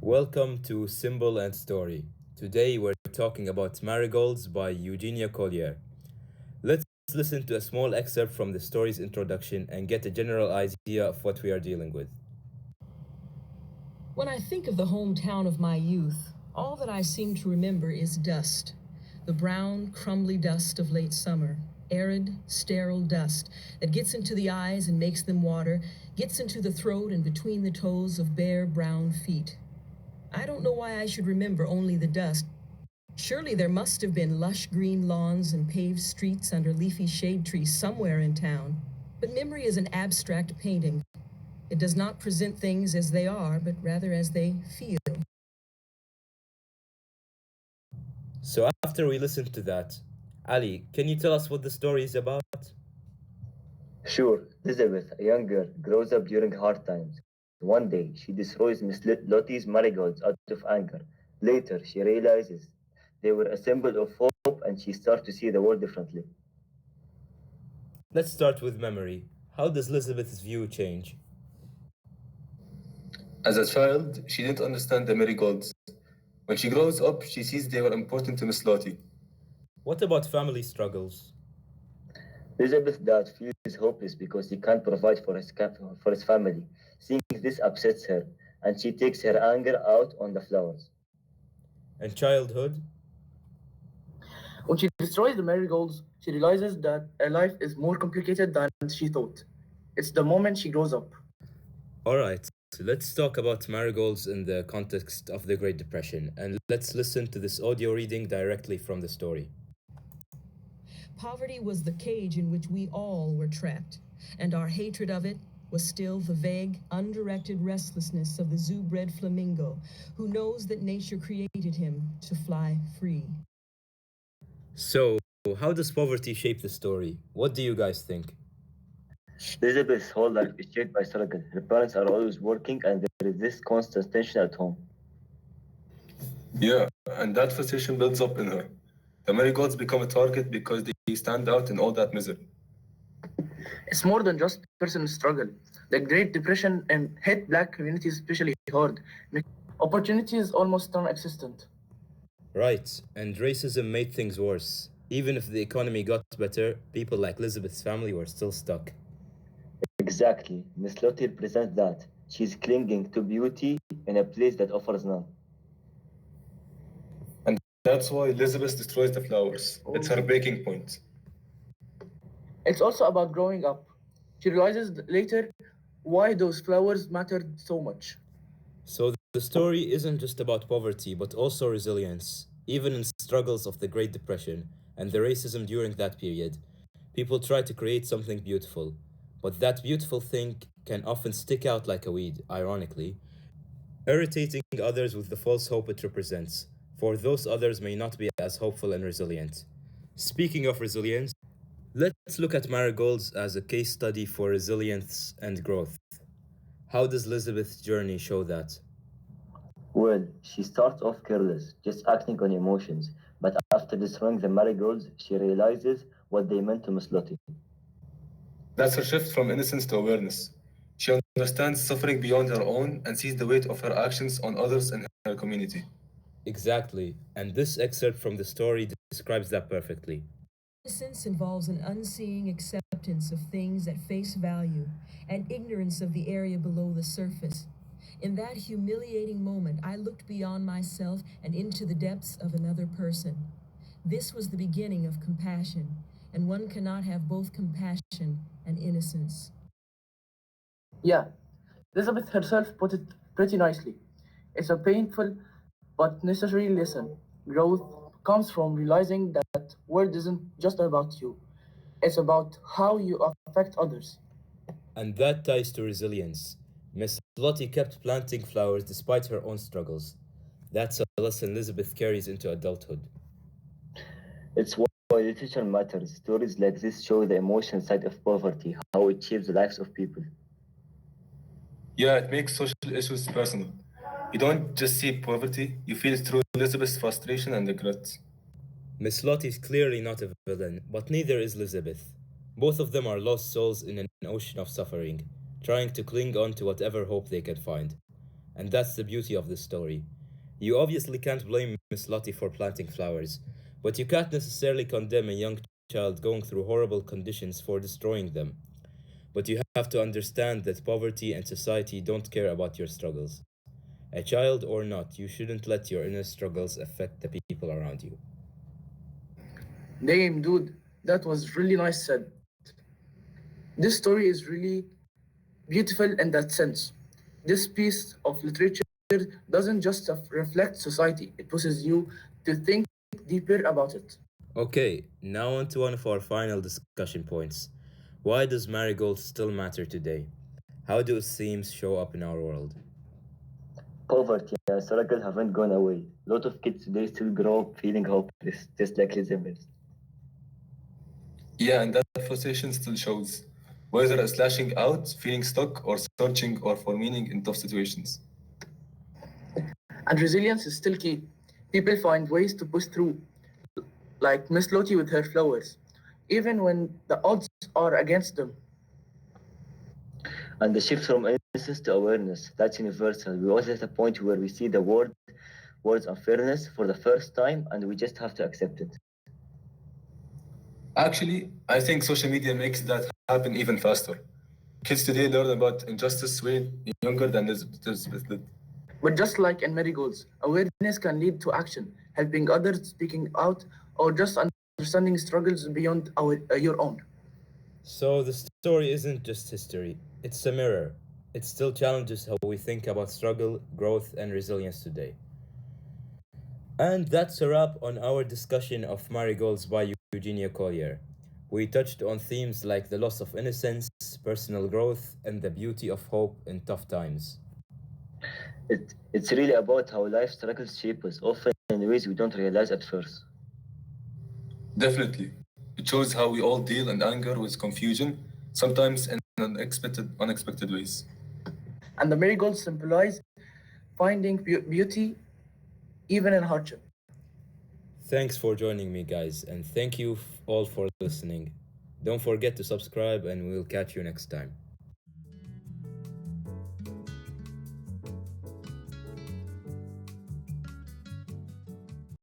Welcome to Symbol and Story. Today we're talking about Marigolds by Eugenia Collier. Let's listen to a small excerpt from the story's introduction and get a general idea of what we are dealing with. When I think of the hometown of my youth, all that I seem to remember is dust. The brown, crumbly dust of late summer. Arid, sterile dust that gets into the eyes and makes them water, gets into the throat and between the toes of bare brown feet. I don't know why I should remember only the dust. Surely there must have been lush green lawns and paved streets under leafy shade trees somewhere in town. But memory is an abstract painting. It does not present things as they are, but rather as they feel. So, after we listen to that, Ali, can you tell us what the story is about? Sure, Elizabeth, a young girl, grows up during hard times. One day, she destroys Miss Lottie's marigolds out of anger. Later, she realizes they were a symbol of hope and she starts to see the world differently. Let's start with memory. How does Elizabeth's view change? As a child, she didn't understand the marigolds. When she grows up, she sees they were important to Miss Lottie. What about family struggles? Elizabeth's dad feels hopeless because he can't provide for his family. Seeing this upsets her, and she takes her anger out on the flowers. And childhood? When she destroys the marigolds, she realizes that her life is more complicated than she thought. It's the moment she grows up. Alright, so let's talk about marigolds in the context of the Great Depression, and let's listen to this audio reading directly from the story. Poverty was the cage in which we all were trapped, and our hatred of it was still the vague, undirected restlessness of the zoo-bred flamingo who knows that nature created him to fly free. So, how does poverty shape the story? What do you guys think? Elizabeth's whole life is shaped by struggle. Her parents are always working, and there is this constant tension at home. Yeah, and that frustration builds up in her. The marigolds become a target because they stand out in all that misery. It's more than just personal struggle. The Great Depression hit black communities especially hard. Opportunities almost non-existent. Right, and racism made things worse. Even if the economy got better, people like Elizabeth's family were still stuck. Exactly. Miss Lottie represents that. She's clinging to beauty in a place that offers none. And that's why Elizabeth destroys the flowers. It's her breaking point. It's also about growing up. She realizes later why those flowers mattered so much. So the story isn't just about poverty, but also resilience. Even in struggles of the Great Depression and the racism during that period, people try to create something beautiful. But that beautiful thing can often stick out like a weed, ironically, irritating others with the false hope it represents, for those others may not be as hopeful and resilient. Speaking of resilience, let's look at marigolds as a case study for resilience and growth. How does Elizabeth's journey show that? Well, she starts off careless, just acting on emotions, but after destroying the marigolds, she realizes what they meant to Miss Lottie. That's her shift from innocence to awareness. She understands suffering beyond her own and sees the weight of her actions on others in her community. Exactly, and this excerpt from the story describes that perfectly. Innocence involves an unseeing acceptance of things at face value and ignorance of the area below the surface. In that humiliating moment, I looked beyond myself and into the depths of another person. This was the beginning of compassion, and one cannot have both compassion and innocence. Yeah, Elizabeth herself put it pretty nicely. It's a painful but necessary lesson. Growth comes from realizing that world isn't just about you. It's about how you affect others. And that ties to resilience. Miss Lottie kept planting flowers despite her own struggles. That's a lesson Elizabeth carries into adulthood. It's why literature matters. Stories like this show the emotional side of poverty, how it shapes the lives of people. Yeah, it makes social issues personal. You don't just see poverty, you feel it through Elizabeth's frustration and regret. Miss Lottie is clearly not a villain, but neither is Elizabeth. Both of them are lost souls in an ocean of suffering, trying to cling on to whatever hope they can find. And that's the beauty of this story. You obviously can't blame Miss Lottie for planting flowers, but you can't necessarily condemn a young child going through horrible conditions for destroying them. But you have to understand that poverty and society don't care about your struggles. A child or not, you shouldn't let your inner struggles affect the people around you. Damn, dude, that was really nice said. This story is really beautiful in that sense. This piece of literature doesn't just reflect society, it pushes you to think deeper about it. Okay, now on to one of our final discussion points. Why does marigold still matter today? How do its themes show up in our world? Poverty and struggle haven't gone away. A lot of kids today still grow up feeling hopeless, just like Elizabeth. Yeah, and that frustration still shows, whether as lashing out, feeling stuck, or searching or for meaning in tough situations. And resilience is still key. People find ways to push through, like Miss Lottie with her flowers, even when the odds are against them. And the shift from innocence to awareness, that's universal. We all at a point where we see the words unfairness for the first time and we just have to accept it. Actually, I think social media makes that happen even faster. Kids today learn about injustice way younger than Elizabeth did. But just like in marigolds, awareness can lead to action, helping others, speaking out, or just understanding struggles beyond your own. So the story isn't just history, it's a mirror. It still challenges how we think about struggle, growth, and resilience today. And that's a wrap on our discussion of Marigolds by Eugenia Collier. We touched on themes like the loss of innocence, personal growth, and the beauty of hope in tough times. It's really about how life struggles shape us, often in ways we don't realize at first. Definitely. It shows how we all deal in anger with confusion, sometimes in unexpected ways. And the marigolds symbolize finding beauty even in hardship. Thanks for joining me, guys, and thank you all for listening. Don't forget to subscribe, and we'll catch you next time.